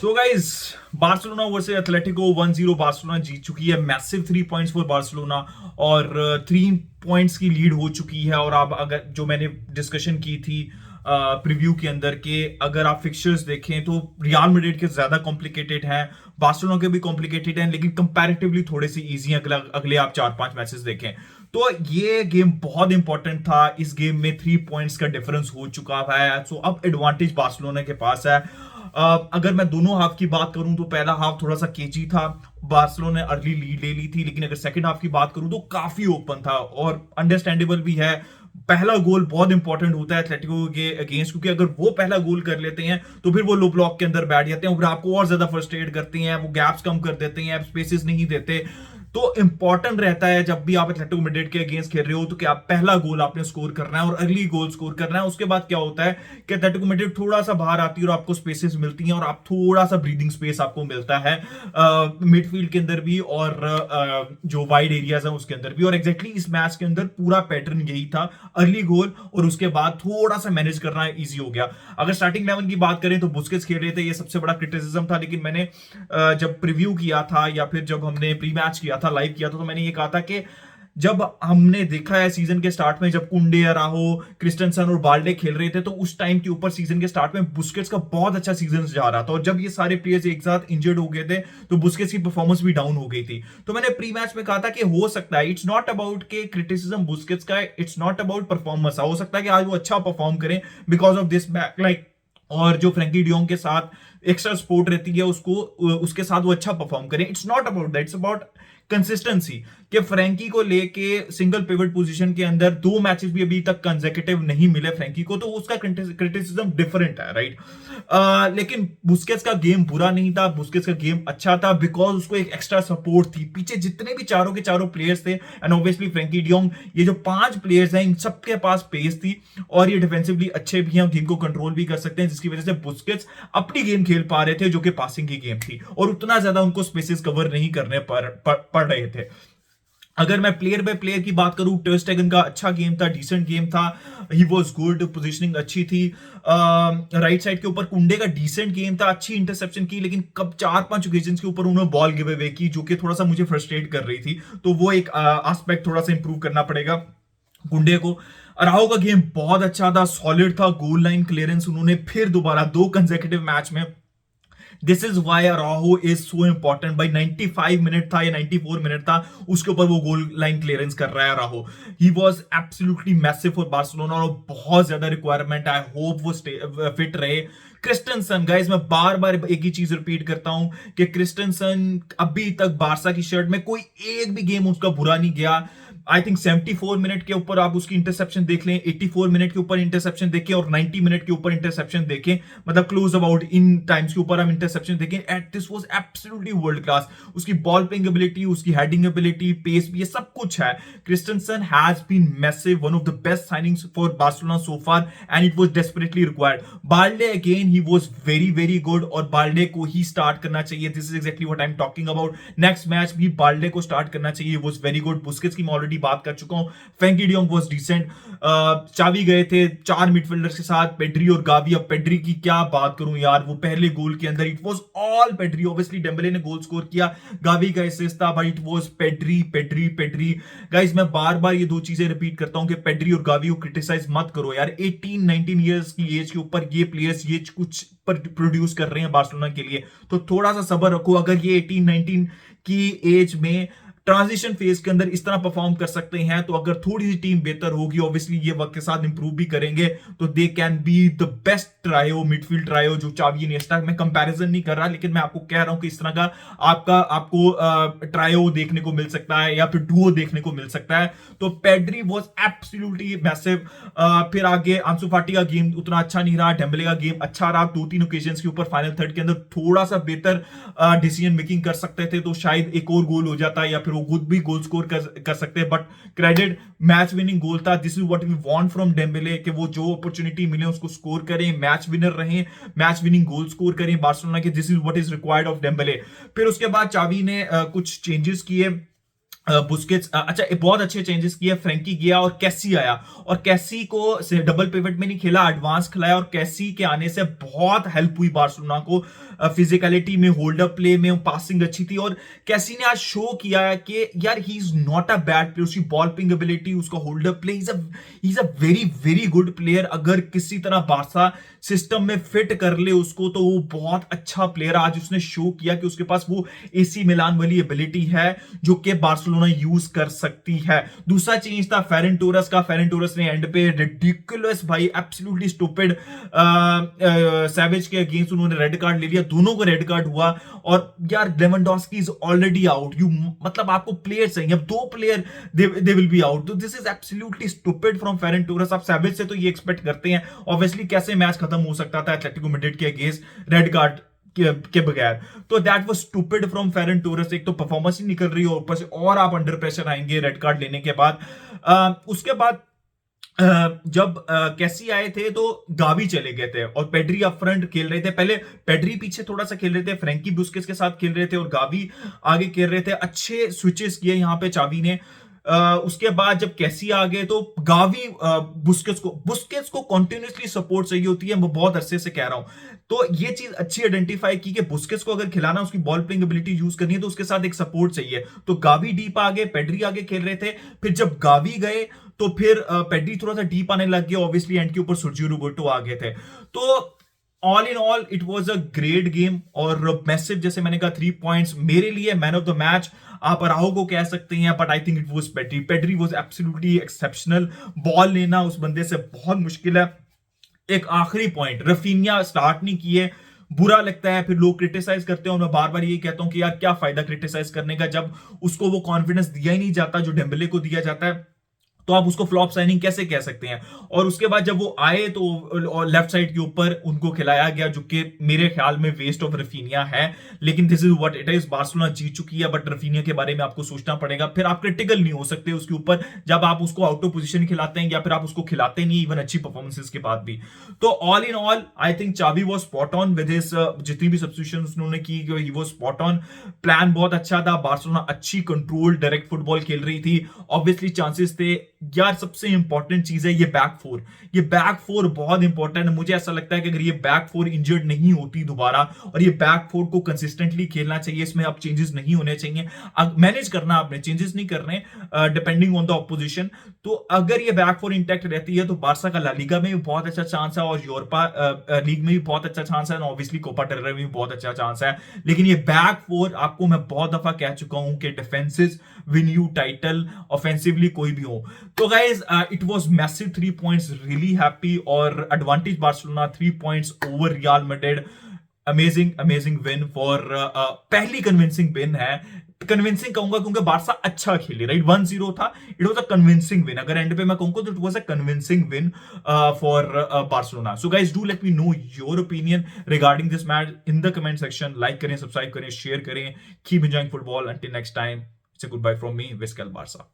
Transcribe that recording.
सो guys, Barcelona versus Atletico 1-0 Barcelona जीत चुकी है। मैसिव 3 पॉइंट्स फॉर बार्सिलोना और 3 पॉइंट्स की लीड हो चुकी है। और आप अगर जो मैंने डिस्कशन की थी प्रीव्यू के अंदर के, अगर आप फिक्चर्स देखें तो रियल मैड्रिड के ज्यादा कॉम्प्लिकेटेड हैं, बार्सिलोना के भी कॉम्प्लिकेटेड हैं, लेकिन कंपैरेटिवली थोड़े से इजी हैं अगले आप 4-5 मैचेस देखें तो। ये गेम बहुत इंपॉर्टेंट था। इस गेम में 3 पॉइंट्स का डिफरेंस हो चुका है। सो अब एडवांटेज बार्सिलोना के पास है। अगर मैं दोनों हाफ की बात करूं तो पहला हाफ थोड़ा सा केजी था, बार्सिलोना ने अर्ली लीड ले ली थी। लेकिन अगर सेकंड हाफ की बात करूं तो काफी ओपन था और अंडरस्टैंडेबल भी है। पहला गोल बहुत इंपॉर्टेंट होता है एथलेटिको के अगेंस्ट, क्योंकि अगर वो पहला गोल कर लेते हैं तो फिर वो लो ब्लॉक के अंदर बैठ जाते हैं और आपको और ज्यादा फ्रस्ट्रेट करते हैं, वो गैप्स कम कर देते हैं, स्पेसेस नहीं देते। तो इंपॉर्टेंट रहता है जब भी आप एथलेटिको मैड्रिड के अगेंस्ट खेल रहे हो तो कि आप पहला गोल आपने स्कोर करना है और अर्ली गोल स्कोर करना है। उसके बाद क्या होता है कि एथलेटिको मैड्रिड थोड़ा सा बाहर आती है और आपको स्पेसेस मिलती हैं और आप थोड़ा सा ब्रीदिंग स्पेस आपको मिलता है मिडफील्ड के अंदर भी और जो वाइड एरियाज है उसके अंदर भी। और एग्जैक्टली इस मैच के अंदर पूरा पैटर्न यही था, अर्ली गोल और उसके बाद थोड़ा सा मैनेज करना इजी हो गया। अगर स्टार्टिंग 11 की बात करें तो बुस्केट्स खेल रहे थे, ये सबसे बड़ा क्रिटिसिज्म था। लेकिन मैंने जब प्रीव्यू किया था या फिर जब हमने प्री मैच किया था, लाइव किया था, तो मैंने ये कहा था कि जब हमने देखा है सीजन के स्टार्ट में जब कुंडे, अराहो, क्रिस्टनसन और बाल्डे खेल रहे थे तो उस टाइम के ऊपर सीजन के स्टार्ट में बुस्केट्स का बहुत अच्छा सीजन जा रहा था। और जब ये सारे प्लेयर्स एक साथ इंजर्ड हो गए थे तो बुस्केट्स की परफॉर्मेंस भी डाउन हो गई थी। तो मैंने प्री मैच में कहा था कि हो सकता है, इट्स नॉट अबाउट के क्रिटिसिज्म बुस्केट्स का, इट्स नॉट अबाउट परफॉर्मेंस, हो सकता है कि आज वो अच्छा परफॉर्म करें because of this back like. और जो फ्रैंकी डियोंग के साथ एक्स्ट्रा सपोर्ट रहती है उसको, उसके साथ वो अच्छा परफॉर्म करें। It's not about that, it's about consistency. कि फ्रैंकी को लेके सिंगल पिवट पोजीशन के अंदर 2 मैचेस भी अभी तक कंसेक्यूटिव नहीं मिले फ्रैंकी को, तो उसका क्रिटिसिज्म डिफरेंट है, राइट। लेकिन बुस्केट्स का गेम बुरा नहीं था, बुस्केट्स का गेम अच्छा था बिकॉज उसको एक एक्स्ट्रा सपोर्ट थी। पीछे जितने भी चारों के चारों प्लेयर्स थे एंड ऑब्वियसली फ्रैंकी डियोंग, ये जो 5 प्लेयर्स हैं इन सबके पास पेस थी और ये डिफेंसिवली अच्छे भी हैं, गेम को कंट्रोल भी कर सकते हैं, जिसकी वजह से बुस्केट्स अपनी गेम खेल पा रहे थे जो कि पासिंग की गेम थी और उतना ज्यादा उनको स्पेसेस कवर नहीं करने पड़ रहे थे। अगर मैं प्लेयर बाय प्लेयर की बात करूं, टर स्टेगन का अच्छा गेम था, डिसेंट गेम था, ही वाज गुड, पोजीशनिंग अच्छी थी। राइट साइड के ऊपर कुंडे का डिसेंट गेम था, अच्छी इंटरसेप्शन की, लेकिन कब 4-5 ओकेजन्स के ऊपर उन्होंने बॉल गिव अवे की जो कि थोड़ा सा मुझे फ्रस्ट्रेट कर रही थी। तो वो एक एस्पेक्ट थोड़ा सा इंप्रूव करना पड़ेगा कुंडे को। अराहो का गेम बहुत अच्छा था, सॉलिड था, गोल लाइन क्लियरेंस उन्होंने फिर दोबारा 2 कंसेक्यूटिव मैच में। This is why Araujo is so important. भाई 95 मिनट था या 94 मिनट था, उसके ऊपर वो गोल लाइन क्लियरेंस कर रहा है Araujo. He was absolutely massive for Barcelona और बहुत ज्यादा रिक्वायरमेंट है। आई होप वो फिट रहे। क्रिस्टनसन, गाइस मैं बार बार एक ही चीज रिपीट करता हूं कि क्रिस्टनसन अभी तक बारसा की शर्ट में कोई एक भी गेम उसका बुरा नहीं गया। आई थिंक 74 मिनट के ऊपर आप उसकी इंटरसेप्शन देख लें, 84 मिनट के ऊपर इंटरसेप्शन देखें और 90 मिनट के ऊपर इंटरसेप्शन देखें, मतलब क्लोज अबाउट इन टाइम्स के ऊपर हम इंटरसेप्शन देखें, at this was absolutely world class. उसकी बॉल प्लेइंग एबिलिटी, उसकी हेडिंग एबिलिटी, पेस भी, ये सब कुछ है। Christensen has been massive, one of the best signings for Barcelona so far and it was desperately required. Balde again he was very very good और Balde को ही start करना चाहिए। This is exactly what I am talking about. Next match भी Balde को start करना चाहिए, was very good. Busquets की मैं ऑलरेडी बात कर चुका हूं, फ्रैंकी डियोंग वाज डिसेंट। चावी गए थे 4 मिडफील्डर्स के साथ, पेड्री और गावी। अब पेड्री की क्या बात करूं यार, वो पहले गोल के अंदर it was all Pedri. Obviously Dembele ने गोल स्कोर किया, गावी का असिस्ट था, but it was Pedri Pedri Pedri. Guys मैं बार बार ये 2 चीजें रिपीट करता हूं कि पेड्री और गावी को क्रिटिसाइज मत करो यार। 18-19 ईयर्स की एज के ऊपर ये प्लेयर्स ये कुछ प्रोड्यूस कर रहे हैं बार्सिलोना के लिए, तो थोड़ा सा सब्र रखो। अगर ये 18-19 की एज में ट्रांजिशन फेज के अंदर इस तरह परफॉर्म कर सकते हैं, तो अगर थोड़ी सी टीम बेहतर होगी, ऑब्वियसली ये वक्त के साथ इंप्रूव भी करेंगे, तो they can be the best trio, midfield trio जो चावी इनिएस्टा। मैं कंपैरिजन नहीं कर रहा, लेकिन मैं आपको कह रहा हूं कि इस तरह का आपको ट्रायो देखने को मिल सकता है या फिर डुओ देखने को मिल सकता है। तो पेड्री वाज एब्सोल्युटली मैसिव। फिर आगे आंसू फाटी का गेम उतना अच्छा नहीं रहा, डेम्बले का गेम अच्छा रहा। 2-3 ओकेजन्स के ऊपर फाइनल थर्ड के अंदर थोड़ा सा बेहतर डिसीजन मेकिंग कर सकते थे तो शायद एक और गोल हो जाता या फिर वो खुद भी गोल स्कोर कर सकते हैं। But credit, match winning goal था। This is what we want from Dembele कि वो जो अपॉर्चुनिटी मिले उसको स्कोर करें, मैच विनर रहें, मैच विनिंग गोल स्कोर करें बार्सिलोना के। This is what is required of Dembele. फिर उसके बाद चावी ने कुछ चेंजेस किए। बुस्केट्स, अच्छा बहुत अच्छे चेंजेस किए, फ्रैंकी गया और कैसी आया, और कैसी को डबल पिवट में नहीं खेला, एडवांस खिलाया, और कैसी के आने से बहुत हेल्प हुई बार्सिलोना को फिजिकलिटी में, होल्ड अप प्ले में, पासिंग अच्छी थी। और कैसी ने आज शो किया है कि यार he is not a bad player, उसकी बॉल पिंग एबिलिटी, उसका hold up play, is a very very good player. अगर किसी तरह बार्सा सिस्टम में फिट कर ले उसको तो वो बहुत अच्छा प्लेयर। आज उसने शो किया कि उसके पास वो एसी मिलान वाली एबिलिटी है जो कि बार्सिलोना यूज कर सकती है। दूसरा चेंज था फेरन टोरस का। फेरन टोरस ने एंड पे रिडिकुलस भाई, एब्सोल्युटली स्टूपिड सैवेज के अगेंस्ट उन्होंने रेड कार्ड ले लिया, दोनों को रेड कार्ड हुआ। और यार Lewandowski is already out, you मतलब आपको प्लेयर चाहिए, अब दो player they will be out, तो this is absolutely stupid from Ferran Torres. आप सैवेज से तो ये एक्सपेक्ट करते हैं ऑब्वियसली, कैसे मैच खत्म हो सकता था एटलेटिको मैड्रिड के अगेंस्ट रेड कार्ड के बगैर। तो that was stupid from Ferran Torres. एक तो परफॉर्मेंस ही निकल रही है ऊपर से और आप अंडर प्रेशर आएंगे रेड कार्ड लेने के बाद। उसके बाद जब कैसी आए थे तो गावी चले गए थे और पेड्री अप फ्रंट खेल रहे थे। पहले पेड्री पीछे थोड़ा सा खेल रहे थे, फ्रैंकी बुस्केट्स के साथ खेल रहे थे और गावी आगे खेल रहे थे। अच्छे स्विचेस किए यहाँ पे चावी ने। उसके बाद जब कैसी आ गए तो गावी बुस्केट्स को कंटिन्यूअसली सपोर्ट चाहिए होती है, मैं बहुत अरसे से कह रहा हूं। तो ये चीज अच्छी आइडेंटिफाई की कि बुस्केट्स को अगर खिलाना, उसकी बॉल प्लेइंग एबिलिटी यूज करनी है तो उसके साथ एक सपोर्ट चाहिए। तो गावी डीप आ गए, पेड्री आगे खेल रहे थे। फिर जब गावी गए तो फिर पेड्री थोड़ा सा डीप आने लग गया, ऑब्वियसली एंड के ऊपर सर्जियो रोबर्टो आ गए थे। तो all in all it was a great game और मैसिव, जैसे मैंने कहा 3 पॉइंट्स मेरे लिए मैन ऑफ द मैच। आप अराओ को कह सकते हैं but I think it was Pedri. Pedri was absolutely exceptional. Ball लेना उस बंदे से बहुत मुश्किल है। एक आखिरी पॉइंट, रफीनिया स्टार्ट नहीं किए, बुरा लगता है। फिर लोग क्रिटिसाइज करते हैं और मैं बार बार यही कहता हूं कि यार क्या फायदा क्रिटिसाइज करने का जब उसको वो कॉन्फिडेंस दिया ही नहीं जाता जो डेम्बले को दिया जाता है। तो आप उसको फ्लॉप साइनिंग कैसे कह सकते हैं। और उसके बाद जब वो आए तो लेफ्ट साइड के ऊपर उनको खिलाया गया जो कि मेरे ख्याल में वेस्ट ऑफ रफीनिया है। लेकिन this is what it is. Barcelona जीत चुकी है बट रफीनिया के बारे में आपको सोचना पड़ेगा। फिर आप क्रिटिकल नहीं हो सकते उसके ऊपर जब आप उसको आउट ऑफ पोजीशन खिलाते हैं या फिर आप उसको खिलाते नहीं इवन अच्छी परफॉर्मेंसेस के बाद भी। तो all in all I think Xavi was spot on with his जितनी भी सब्स्टिट्यूशन उन्होंने की, he was spot on. Plan बहुत अच्छा था, बार्सिलोना अच्छी कंट्रोल डायरेक्ट फुटबॉल खेल रही थी। ऑब्वियसली चांसेस थे यार। सबसे इंपॉर्टेंट चीज है ये बैक फोर। ये बैक फोर बहुत इंपॉर्टेंट है। मुझे ऐसा लगता है कि अगर ये बैक फोर इंजर्ड नहीं होती दोबारा और ये बैक फोर को कंसिस्टेंटली खेलना चाहिए, इसमें अब चेंजेस नहीं होने चाहिए। मैनेज करना आपने, चेंजेस नहीं करने डिपेंडिंग ऑन द ऑपोजिशन। तो अगर ये बैक फोर इंटैक्ट रहती है तो बार्सा का ला लीगा में भी बहुत अच्छा चांस है और यूरोपा लीग में भी बहुत अच्छा चांस है और ऑब्वियसली कोपा डेल रे में भी बहुत अच्छा चांस है। लेकिन ये बैक फोर आपको मैं बहुत दफा कह चुका हूं कि defences win you title, offensively कोई भी हो। तो guys it was massive 3 points, really happy और advantage Barcelona 3 points over Real Madrid. Amazing amazing win for पहली कन्विंसिंग विन है। कन्विंसिंग कहूंगा क्योंकि बार्सा अच्छा खेली, राइट। 1-0 था, it was a convincing win. अगर एंड पे मैं कहूंगा तो it was a convincing win for Barcelona. So guys do let me know your opinion regarding this match in the comment section. Like करें, subscribe करें, share करें। Keep enjoying football. Until next time, it's a goodbye from me, Visca Barca.